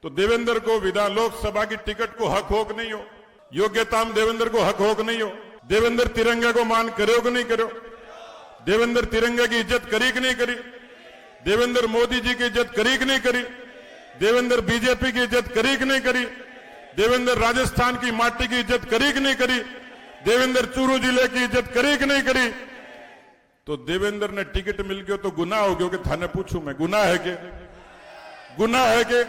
तो देवेंद्र को विधान लोकसभा की टिकट को हक हो कि नहीं हो, योग्यता में देवेंद्र को हक हो कि नहीं हो, देवेंद्र तिरंगा को मान करो कि नहीं करो, देवेंद्र तिरंगा की इज्जत करी कि नहीं करी, देवेंद्र मोदी जी की इज्जत करी कि नहीं करी, देवेंद्र बीजेपी की इज्जत करी कि नहीं करी, देवेंद्र राजस्थान की माटी की इज्जत करी कि नहीं करी, देवेंद्र चूरू जिले की इज्जत करी कि नहीं करी। तो देवेंद्र ने टिकट मिल गयो तो गुनाह हो गयो कि थाने पूछूं मैं, गुनाह है के, गुनाह है के,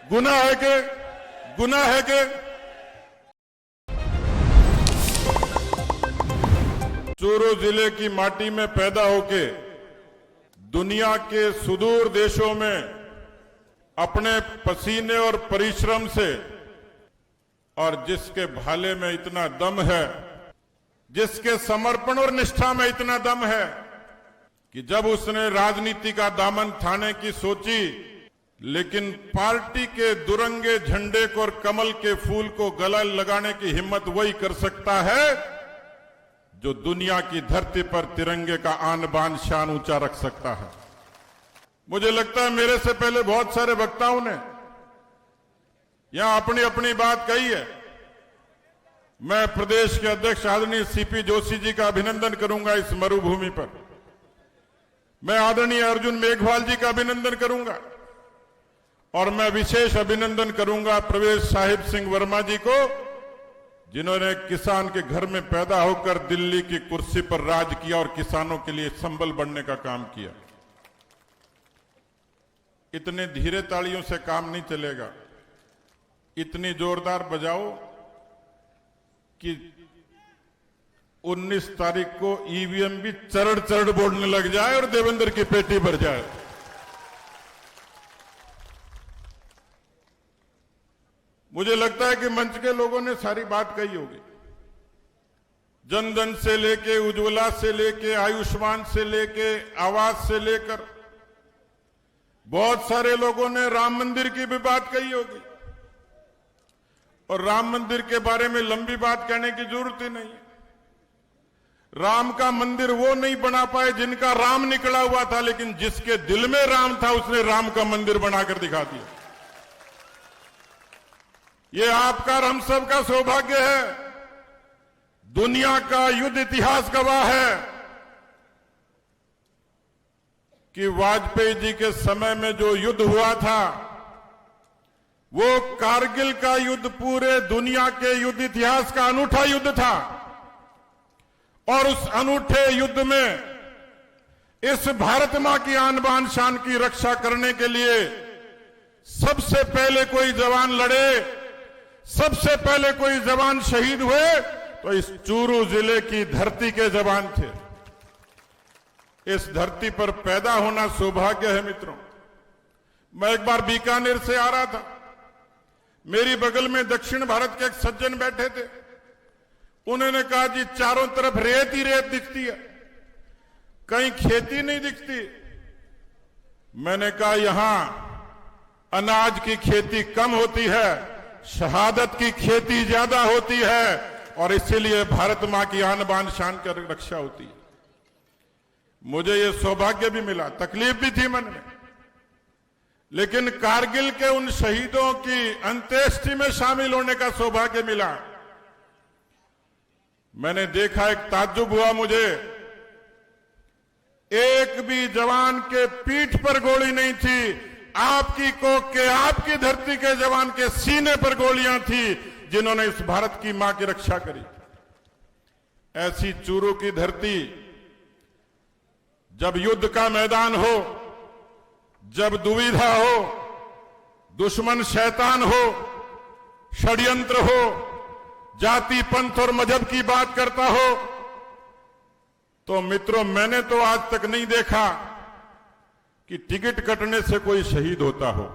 गुनाह है के, गुनाह है के। चूरू जिले की माटी में पैदा होके दुनिया के सुदूर देशों में अपने पसीने और परिश्रम से, और जिसके भाले में इतना दम है, जिसके समर्पण और निष्ठा में इतना दम है कि जब उसने राजनीति का दामन थाने की सोची, लेकिन पार्टी के दुरंगे झंडे को और कमल के फूल को गला लगाने की हिम्मत वही कर सकता है जो दुनिया की धरती पर तिरंगे का आन बान शान ऊंचा रख सकता है। मुझे लगता है मेरे से पहले बहुत सारे वक्ताओं ने यहां अपनी अपनी बात कही है। मैं प्रदेश के अध्यक्ष आदरणीय सीपी जोशी जी का अभिनंदन करूंगा इस मरुभूमि पर। मैं आदरणीय अर्जुन मेघवाल जी का अभिनंदन करूंगा, और मैं विशेष अभिनंदन करूंगा प्रवेश साहिब सिंह वर्मा जी को, जिन्होंने किसान के घर में पैदा होकर दिल्ली की कुर्सी पर राज किया और किसानों के लिए संबल बनने का काम किया। इतने धीरे तालियों से काम नहीं चलेगा, इतनी जोरदार बजाओ कि 19 तारीख को ईवीएम भी चरड़ चरड़ बोलने लग जाए और देवेंद्र की पेटी भर जाए। मुझे लगता है कि मंच के लोगों ने सारी बात कही होगी। जन धन से लेके, उज्ज्वला से लेके, आयुष्मान से लेके, आवास से लेकर बहुत सारे लोगों ने राम मंदिर की भी बात कही होगी, और राम मंदिर के बारे में लंबी बात कहने की जरूरत ही नहीं। राम का मंदिर वो नहीं बना पाए जिनका राम निकला हुआ था, लेकिन जिसके दिल में राम था उसने राम का मंदिर बनाकर दिखा दिया। ये आपका और हम सब का सौभाग्य है। दुनिया का युद्ध इतिहास गवाह है कि वाजपेयी जी के समय में जो युद्ध हुआ था, वो कारगिल का युद्ध पूरे दुनिया के युद्ध इतिहास का अनूठा युद्ध था। और उस अनूठे युद्ध में इस भारत मां की आन बान शान की रक्षा करने के लिए सबसे पहले कोई जवान लड़े, सबसे पहले कोई जवान शहीद हुए तो इस चूरू जिले की धरती के जवान थे। इस धरती पर पैदा होना सौभाग्य है मित्रों। मैं एक बार बीकानेर से आ रहा था, मेरी बगल में दक्षिण भारत के एक सज्जन बैठे थे। उन्होंने कहा जी चारों तरफ रेत ही रेत दिखती है, कहीं खेती नहीं दिखती। मैंने कहा यहां अनाज की खेती कम होती है, शहादत की खेती ज्यादा होती है, और इसीलिए भारत मां की आन बान शान की रक्षा होती है। मुझे यह सौभाग्य भी मिला, तकलीफ भी थी मन में, लेकिन कारगिल के उन शहीदों की अंत्येष्टि में शामिल होने का सौभाग्य मिला। मैंने देखा, एक ताज्जुब हुआ मुझे, एक भी जवान के पीठ पर गोली नहीं थी। आपकी कोख के, आपकी धरती के जवान के सीने पर गोलियां थी, जिन्होंने इस भारत की मां की रक्षा करी। ऐसी चूरू की धरती, जब युद्ध का मैदान हो, जब दुविधा हो, दुश्मन शैतान हो, षड्यंत्र हो, जाति पंथ और मजहब की बात करता हो, तो मित्रों मैंने तो आज तक नहीं देखा कि टिकट कटने से कोई शहीद होता हो।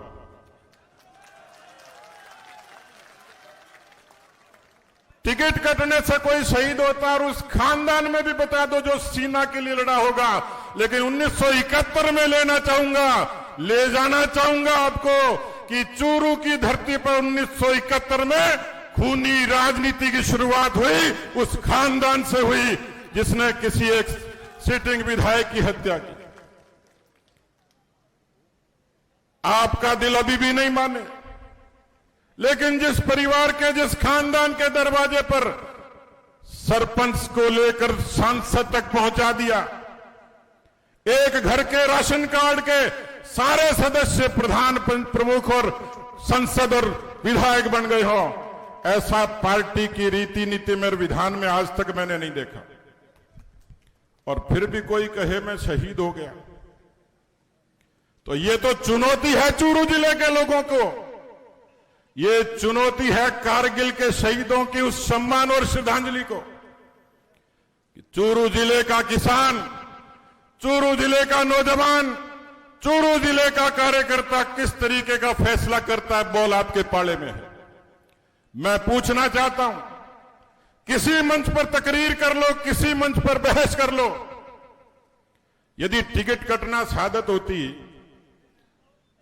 टिकट कटने से कोई शहीद होता, और उस खानदान में भी बता दो जो सीमा के लिए लड़ा होगा। लेकिन 1971 में ले जाना चाहूंगा आपको कि चूरू की धरती पर 1971 में खूनी राजनीति की शुरुआत हुई, उस खानदान से हुई जिसने किसी एक सिटिंग विधायक की हत्या की। आपका दिल अभी भी नहीं माने, लेकिन जिस परिवार के, जिस खानदान के दरवाजे पर सरपंच को लेकर सांसद तक पहुंचा दिया, एक घर के राशन कार्ड के सारे सदस्य प्रधान, प्रमुख और संसद और विधायक बन गए हो, ऐसा पार्टी की रीति नीति में, विधान में आज तक मैंने नहीं देखा। और फिर भी कोई कहे मैं शहीद हो गया, तो ये तो चुनौती है चूरू जिले के लोगों को, ये चुनौती है कारगिल के शहीदों की उस सम्मान और श्रद्धांजलि को कि चूरू जिले का किसान, चूरू जिले का नौजवान, चूरू जिले का कार्यकर्ता किस तरीके का फैसला करता है, बॉल आपके पाले में है। मैं पूछना चाहता हूं, किसी मंच पर तकरीर कर लो, किसी मंच पर बहस कर लो, यदि टिकट कटना सादत होती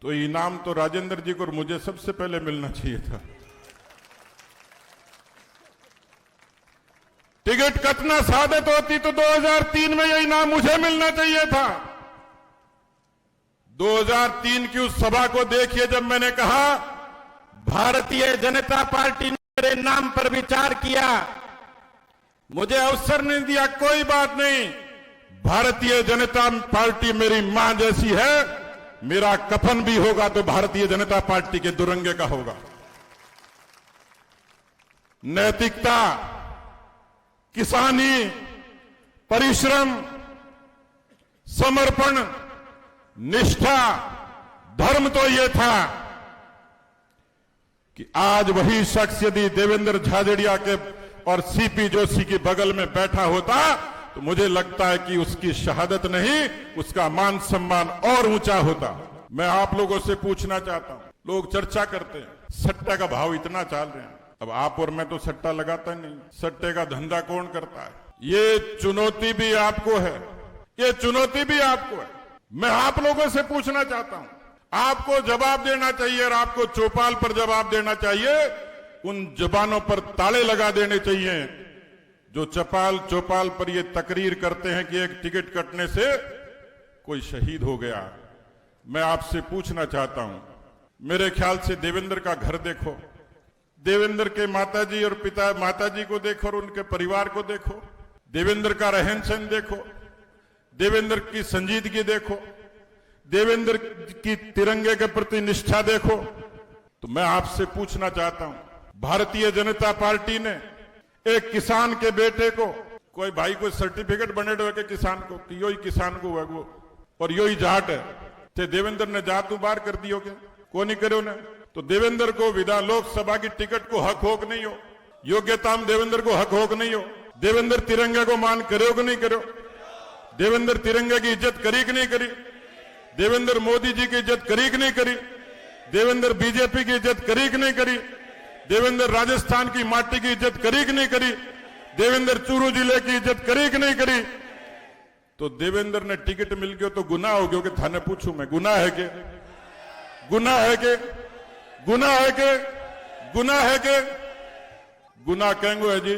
तो इनाम तो राजेंद्र जी को और मुझे सबसे पहले मिलना चाहिए था। टिकट कटना सादत होती तो 2003 में यह इनाम मुझे मिलना चाहिए था। 2003 की उस सभा को देखिए, जब मैंने कहा भारतीय जनता पार्टी ने मेरे नाम पर विचार किया, मुझे अवसर नहीं दिया, कोई बात नहीं, भारतीय जनता पार्टी मेरी मां जैसी है, मेरा कफन भी होगा तो भारतीय जनता पार्टी के दुरंगे का होगा। नैतिकता, किसानी, परिश्रम, समर्पण, निष्ठा, धर्म तो यह था कि आज वही शख्स यदि देवेंद्र झाझड़िया के और सीपी जोशी के बगल में बैठा होता तो मुझे लगता है कि उसकी शहादत नहीं, उसका मान सम्मान और ऊंचा होता। मैं आप लोगों से पूछना चाहता हूं, लोग चर्चा करते हैं सट्टा का भाव इतना चल रहे हैं, अब आप और मैं तो सट्टा लगाता नहीं, सट्टे का धंधा कौन करता है? ये चुनौती भी आपको है, ये चुनौती भी आपको है। मैं आप लोगों से पूछना चाहता हूं, आपको जवाब देना चाहिए और आपको चौपाल पर जवाब देना चाहिए, उन जबानों पर ताले लगा देने चाहिए जो चौपाल पर ये तकरीर करते हैं कि एक टिकट कटने से कोई शहीद हो गया। मैं आपसे पूछना चाहता हूं, मेरे ख्याल से देवेंद्र का घर देखो, देवेंद्र के माताजी और पिता, माताजी को देखो और उनके परिवार को देखो, देवेंद्र का रहन सहन देखो, देवेंद्र की संजीदगी देखो, देवेंद्र की तिरंगे के प्रति निष्ठा देखो। तो मैं आपसे पूछना चाहता हूं, भारतीय जनता पार्टी ने एक किसान के बेटे को, कोई भाई को सर्टिफिकेट बने हुए के किसान को कि यो ही किसान को हुआ वो और यो ही जाट है, थे देवेंद्र ने जात बार कर दियो के को नहीं करे उन्हें। तो देवेंद्र को विधान लोकसभा की टिकट को हक होक नहीं हो, योग्यता देवेंद्र को हक होक नहीं हो, देवेंद्र तिरंगे को मान करो कि नहीं करो, देवेंद्र तिरंगे की इज्जत करी कि नहीं करी, देवेंद्र मोदी जी की इज्जत करी कि नहीं करी, देवेंद्र बीजेपी की इज्जत करी कि नहीं करी, देवेंद्र राजस्थान की माटी की इज्जत करी कि नहीं करी, देवेंद्र चूरू जिले की इज्जत करी कि नहीं करी। तो देवेंद्र ने टिकट मिल गयो तो गुनाह हो गयो कि थाने पूछूं मैं, गुनाह है के, गुनाह है के, गुनाह है के, गुनाह है के, गुनाह कहेंगे है जी,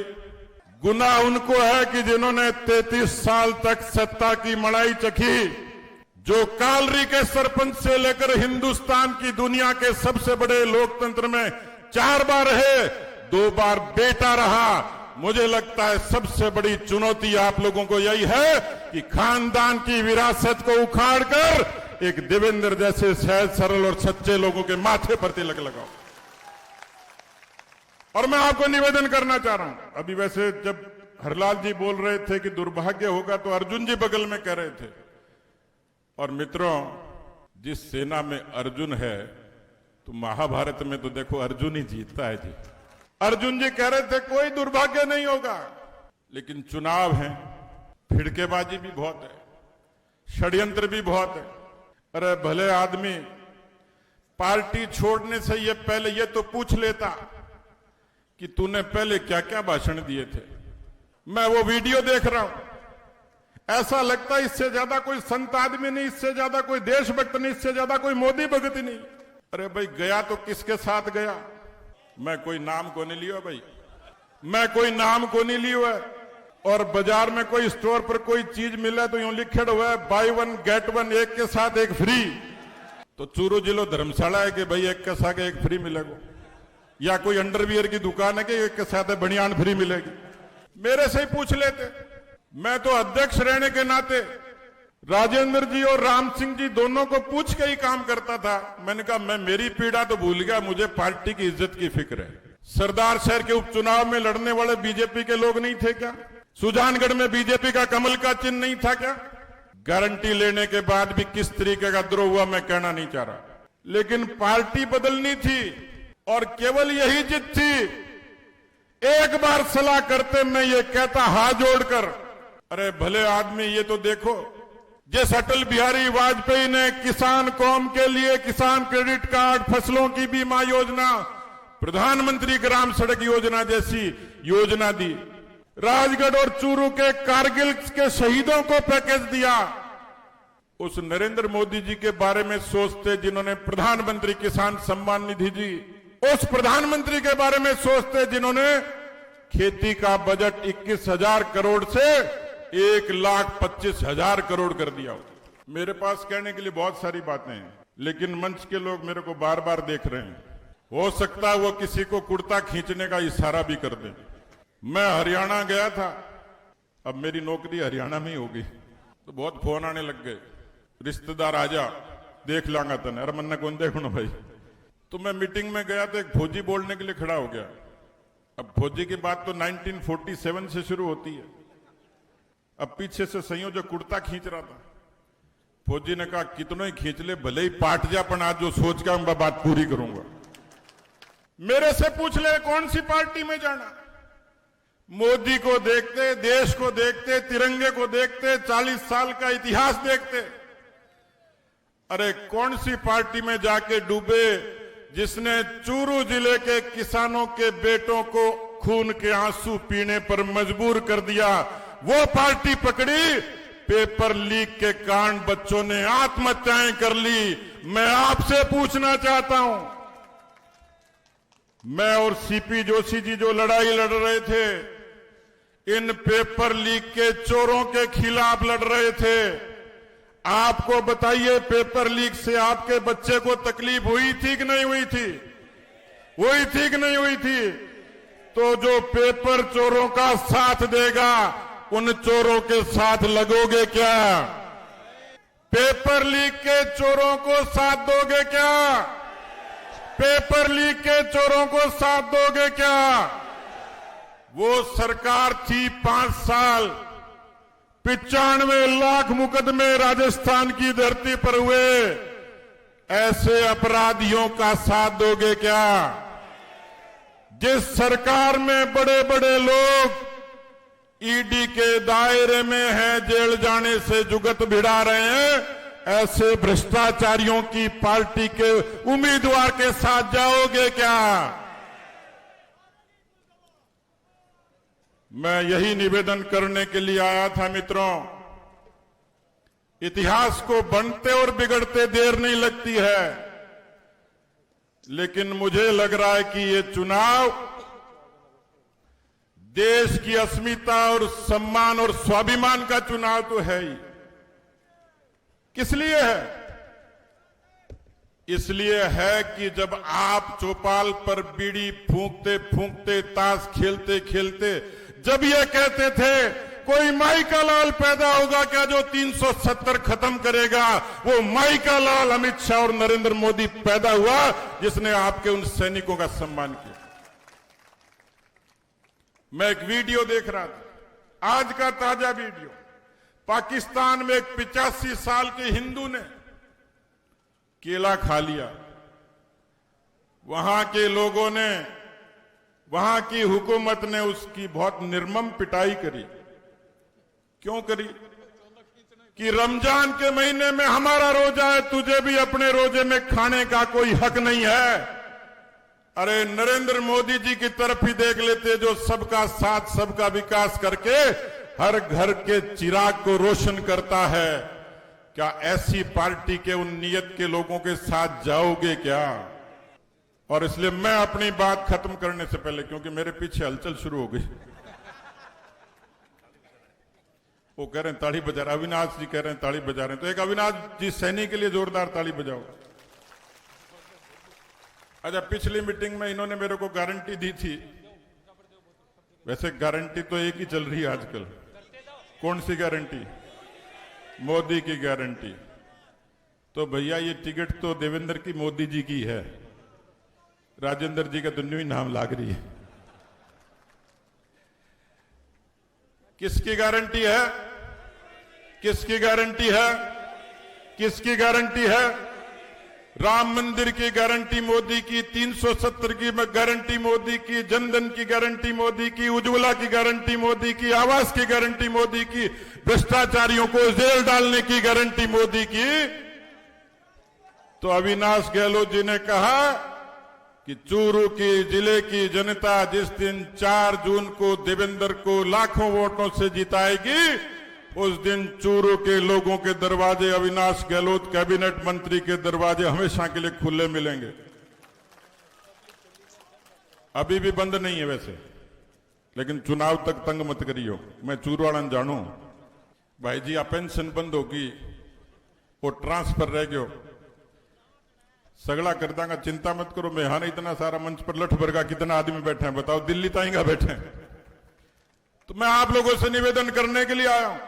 गुनाह उनको है कि जिन्होंने 33 साल तक सत्ता की मड़ाई चखी, जो कालरी के सरपंच से लेकर हिंदुस्तान की दुनिया के सबसे बड़े लोकतंत्र में 4 बार रहे, 2 बार बेटा रहा। मुझे लगता है सबसे बड़ी चुनौती आप लोगों को यही है कि खानदान की विरासत को उखाड़कर एक देवेंद्र जैसे सहज सरल और सच्चे लोगों के माथे पर तिलक लगाओ। और मैं आपको निवेदन करना चाह रहा हूं, अभी वैसे जब हरलाल जी बोल रहे थे कि दुर्भाग्य होगा तो अर्जुन जी बगल में कह रहे थे, और मित्रों जिस सेना में अर्जुन है तो महाभारत में तो देखो अर्जुन ही जीतता है जी। अर्जुन जी कह रहे थे कोई दुर्भाग्य नहीं होगा, लेकिन चुनाव है, फिड़केबाजी भी बहुत है, षड्यंत्र भी बहुत है। अरे भले आदमी पार्टी छोड़ने से ये पहले ये तो पूछ लेता कि तूने पहले क्या क्या भाषण दिए थे। मैं वो वीडियो देख रहा हूं, ऐसा लगता है इससे ज्यादा कोई संत आदमी नहीं, इससे ज्यादा कोई देशभक्त नहीं, इससे ज्यादा कोई मोदी भगत नहीं। अरे भाई गया तो किसके साथ गया? मैं कोई नाम को नहीं लिया भाई, मैं कोई नाम को नहीं लिया है। और बाजार में कोई स्टोर पर कोई चीज मिले तो यूं लिखे हुआ है बाय 1 गेट 1, एक के साथ एक फ्री। तो चूरू जिलो धर्मशाला है कि भाई एक के साथ एक फ्री मिलेगा, या कोई अंडरवियर की दुकान है कि एक के साथ बनियान फ्री मिलेगी? मेरे से ही पूछ लेते। मैं तो अध्यक्ष रहने के नाते राजेंद्र जी और राम सिंह जी दोनों को पूछ के ही काम करता था। मैंने कहा मैं मेरी पीड़ा तो भूल गया, मुझे पार्टी की इज्जत की फिक्र है। सरदार शहर के उपचुनाव में लड़ने वाले बीजेपी के लोग नहीं थे क्या? सुजानगढ़ में बीजेपी का कमल का चिन्ह नहीं था क्या? गारंटी लेने के बाद भी किस तरीके का द्रोह हुआ मैं कहना नहीं चाह रहा, लेकिन पार्टी बदलनी थी और केवल यही जिद थी। एक बार सलाह करते मैं ये कहता हाथ जोड़कर, अरे भले आदमी ये तो देखो, जिस अटल बिहारी वाजपेयी ने किसान कौम के लिए किसान क्रेडिट कार्ड, फसलों की बीमा योजना, प्रधानमंत्री ग्राम सड़क योजना जैसी योजना दी, राजगढ़ और चूरू के कारगिल के शहीदों को पैकेज दिया, उस नरेंद्र मोदी जी के बारे में सोचते जिन्होंने प्रधानमंत्री किसान सम्मान निधि दी, उस प्रधानमंत्री के बारे में सोचते जिन्होंने खेती का बजट 21,000 करोड़ से 1,25,000 करोड़ कर दिया। मेरे पास कहने के लिए बहुत सारी बातें हैं, लेकिन मंच के लोग मेरे को बार बार देख रहे हैं। हो सकता है वो किसी को कुर्ता खींचने का इशारा भी कर दें। मैं हरियाणा गया था, अब मेरी नौकरी हरियाणा में ही होगी, तो बहुत फोन आने लग गए, रिश्तेदार आजा देख लांगा तने। अरे मन्ना कौन देखो ना भाई। तो मैं मीटिंग में गया तो एक फौजी बोलने के लिए खड़ा हो गया। अब फौजी की बात तो 1947 से शुरू होती है। अब पीछे से संयोजक कुर्ता खींच रहा था। फौजी ने कहा कितनों ही खींच ले, भले ही पाट जा, पर आज जो सोच का मैं बात पूरी करूंगा। मेरे से पूछ ले कौन सी पार्टी में जाना। मोदी को देखते, देश को देखते, तिरंगे को देखते, 40 साल का इतिहास देखते, अरे कौन सी पार्टी में जाके डूबे जिसने चूरू जिले के किसानों के बेटों को खून के आंसू पीने पर मजबूर कर दिया। वो पार्टी पकड़ी, पेपर लीक के कारण बच्चों ने आत्महत्याएं कर ली। मैं आपसे पूछना चाहता हूं, मैं और सीपी जोशी जी जो लड़ाई लड़ रहे थे, इन पेपर लीक के चोरों के खिलाफ लड़ रहे थे। आपको बताइए, पेपर लीक से आपके बच्चे को तकलीफ हुई थी कि नहीं हुई थी? हुई थी कि नहीं हुई थी? तो जो पेपर चोरों का साथ देगा, उन चोरों के साथ लगोगे क्या? पेपर लीक के चोरों को साथ दोगे क्या? पेपर लीक के चोरों को साथ दोगे क्या? वो सरकार थी 5 साल, 95 लाख मुकदमे राजस्थान की धरती पर हुए। ऐसे अपराधियों का साथ दोगे क्या? जिस सरकार में बड़े बड़े लोग ईडी के दायरे में हैं, जेल जाने से जुगत भिड़ा रहे हैं, ऐसे भ्रष्टाचारियों की पार्टी के उम्मीदवार के साथ जाओगे क्या? मैं यही निवेदन करने के लिए आया था मित्रों। इतिहास को बनते और बिगड़ते देर नहीं लगती है, लेकिन मुझे लग रहा है कि ये चुनाव देश की अस्मिता और सम्मान और स्वाभिमान का चुनाव तो है ही। किस लिए है? इसलिए है कि जब आप चौपाल पर बीड़ी फूंकते फूंकते, ताश खेलते खेलते जब ये कहते थे कोई माई का लाल पैदा होगा क्या जो 370 खत्म करेगा, वो माई का लाल अमित शाह और नरेंद्र मोदी पैदा हुआ, जिसने आपके उन सैनिकों का सम्मान किया। मैं एक वीडियो देख रहा था, आज का ताजा वीडियो। पाकिस्तान में एक 85 साल के हिंदू ने केला खा लिया। वहां के लोगों ने, वहां की हुकूमत ने उसकी बहुत निर्मम पिटाई करी। क्यों करी? कि रमजान के महीने में हमारा रोजा है, तुझे भी अपने रोजे में खाने का कोई हक नहीं है। अरे नरेंद्र मोदी जी की तरफ ही देख लेते, जो सबका साथ सबका विकास करके हर घर के चिराग को रोशन करता है। क्या ऐसी पार्टी के उन नियत के लोगों के साथ जाओगे क्या? और इसलिए मैं अपनी बात खत्म करने से पहले, क्योंकि मेरे पीछे हलचल शुरू हो गई, वो कह रहे हैं ताली बजा रहे, अविनाश जी कह रहे हैं ताली बजा रहे हैं, तो एक अविनाश जी सैनी के लिए जोरदार ताली बजाओ। अच्छा, पिछली मीटिंग में इन्होंने मेरे को गारंटी दी थी, वैसे गारंटी तो एक ही चल रही है आजकल। कौन सी गारंटी? मोदी की गारंटी। तो भैया ये टिकट तो देवेंद्र की मोदी जी की है, राजेंद्र जी का दुन्नू ही नाम लाग रही है। किसकी गारंटी है? किसकी गारंटी है? किसकी गारंटी है? राम मंदिर की गारंटी मोदी की, 370 की गारंटी मोदी की, जनधन की गारंटी मोदी की, उज्ज्वला की गारंटी मोदी की, आवास की गारंटी मोदी की, भ्रष्टाचारियों को जेल डालने की गारंटी मोदी की। तो अविनाश गहलोत जी ने कहा कि चूरू की जिले की जनता जिस दिन 4 जून को देवेंद्र को लाखों वोटों से जिताएगी, उस दिन चूरू के लोगों के दरवाजे अविनाश गहलोत कैबिनेट मंत्री के दरवाजे हमेशा के लिए खुले मिलेंगे। अभी भी बंद नहीं है वैसे, लेकिन चुनाव तक तंग मत करियो। मैं चूरू वाला जानू भाई जी, आ पेंशन बंद होगी, वो ट्रांसफर रह गयो, सगड़ा कर दांगा, चिंता मत करो। मैं यहाँ इतना सारा मंच पर लठ भर का कितना आदमी बैठे हैं बताओ, दिल्ली ताईगा बैठे हैं। तो मैं आप लोगों से निवेदन करने के लिए आया हूं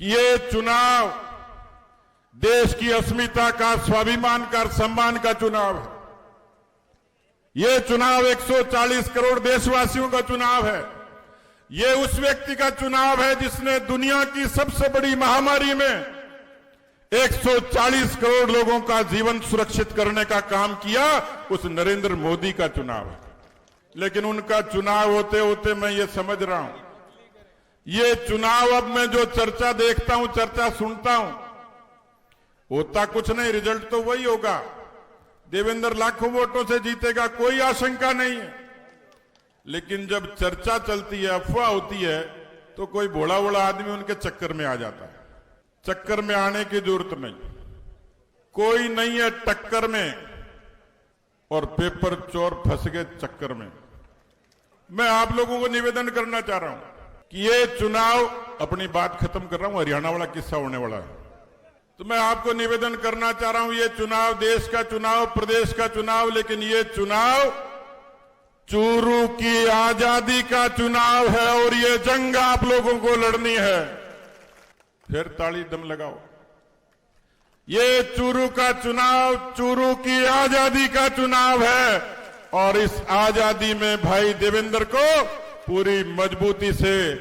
कि ये चुनाव देश की अस्मिता का, स्वाभिमान का, सम्मान का चुनाव है। ये चुनाव 140 करोड़ देशवासियों का चुनाव है। ये उस व्यक्ति का चुनाव है जिसने दुनिया की सबसे बड़ी महामारी में 140 करोड़ लोगों का जीवन सुरक्षित करने का काम किया, उस नरेंद्र मोदी का चुनाव है। लेकिन उनका चुनाव होते होते मैं ये समझ रहा हूं, ये चुनाव अब मैं जो चर्चा देखता हूं, चर्चा सुनता हूं, होता कुछ नहीं, रिजल्ट तो वही होगा। देवेंद्र लाखों वोटों से जीतेगा, कोई आशंका नहीं है। लेकिन जब चर्चा चलती है, अफवाह होती है, तो कोई भोला भोला आदमी उनके चक्कर में आ जाता है। चक्कर में आने की जरूरत नहीं, कोई नहीं है टक्कर में, और पेपर चोर फंस गए चक्कर में। मैं आप लोगों को निवेदन करना चाह रहा हूं कि ये चुनाव, अपनी बात खत्म कर रहा हूं, हरियाणा वाला किस्सा होने वाला है। तो मैं आपको निवेदन करना चाह रहा हूं, ये चुनाव देश का चुनाव, प्रदेश का चुनाव, लेकिन ये चुनाव चूरू की आजादी का चुनाव है, और ये जंग आप लोगों को लड़नी है। फिर ताली दम लगाओ। ये चूरू का चुनाव चूरू की आजादी का चुनाव है, और इस आजादी में भाई देवेंद्र को पूरी मजबूती से,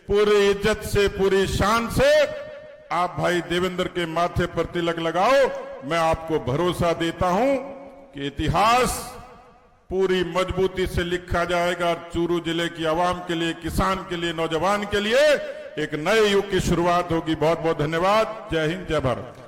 पूरी इज्जत से, पूरी शान से आप भाई देवेंद्र के माथे पर तिलक लगाओ। मैं आपको भरोसा देता हूं कि इतिहास पूरी मजबूती से लिखा जाएगा। चूरू जिले की आवाम के लिए, किसान के लिए, नौजवान के लिए एक नए युग की शुरुआत होगी। बहुत बहुत धन्यवाद। जय हिंद, जय भारत।